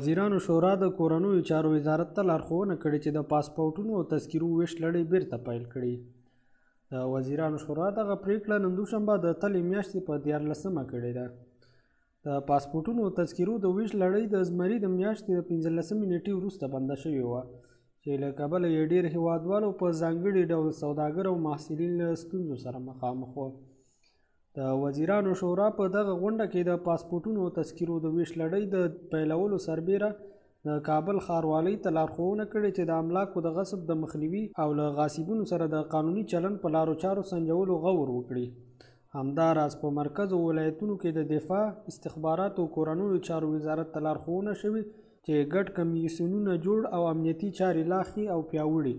وزیرانو شورا د کورنیو چارو وزارت ته لارښوونه کړې چې د پاسپورټونو او تذکیرو ویش لړۍ بیرته پیل کړي. د وزیرانو شورا دغه پریکړه نن دوشنبه د تلې میاشتې په 14مه کړې ده. د پاسپورټونو او تذکیرو د ویش لړۍ د زمري د میاشتې د 15 نیټې وروسته بنده شوې وه چې له کبله یې ډېر هیوادوالو په ځانګړي ډول سوداګر او محصلین له ستونزو سره مخامخ وو. د وزیرانو شورا په دغه غونډه کې د پاسپورټونو او تذکیرو د ویش لړۍ د پیلولو سربیره د کابل ښاروالۍ ته لارښوونه کړې چې د املاکو د غصب د مخنیوي او له غاصبونو سره د قانوني چلند په لارو چارو سنجولو غور وکړي. همداراز په مرکزو ولایتونو کې د دفاع، استخباراتو او کورنیو چارو وزارت ته لارښوونه شوې چې ګډ کمیسیونونه جوړ او امنیتي چارې لا ښې او پیاوړي.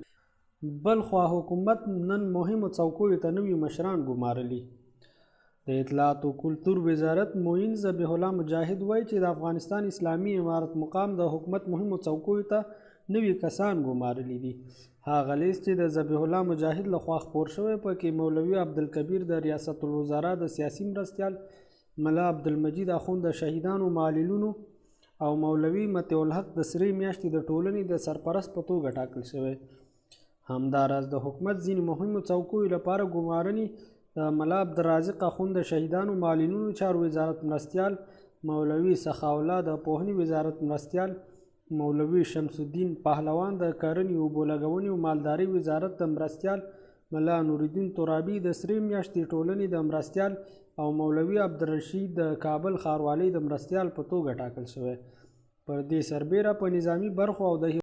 بل خوا حکومت نن مهمو څوکیو ته نوي مشران ګمارلي. د اطلاعات او کلتور وزارت معین ذبیح الله مجاهد وایي چې د افغانستان اسلامي امارت مقام د حکومت مهمو څوکیو ته نوي کسان ګمارلي دي. هغه لیست چې د ذبیح الله مجاهد لخوا خپور شوی پکې مولوي عبدالکبیر د ریاست الوزرا د سیاسي مرستیال، ملا عبدالمجید اخوند د شهیدانو معلولینو او مولوي مطیع الحق د سرې میاشتې د ټولنې د سرپرست په توګه ټاکل شوی. همداراز د حکومت ځینې مهمو څوکیو لپاره ګمارنې د ملا عبدالرازق اخوند د شهیدانو معلولینو چارو وزارت مرستیال، مولوي سخاءالله د پوهنې وزارت مرستیال، مولوي شمس الدین پهلوان د کرنې، اوبو لګونې او مالدارۍ وزارت د مرستیال، ملا نورالدین ترابي د سرې میاشتې ټولنې د مرستیال او مولوي عبدالرشید د کابل ښاروالۍ د مرستیال په توګه ټاکل شوی. پر دې سربیره په نظامي برخو او د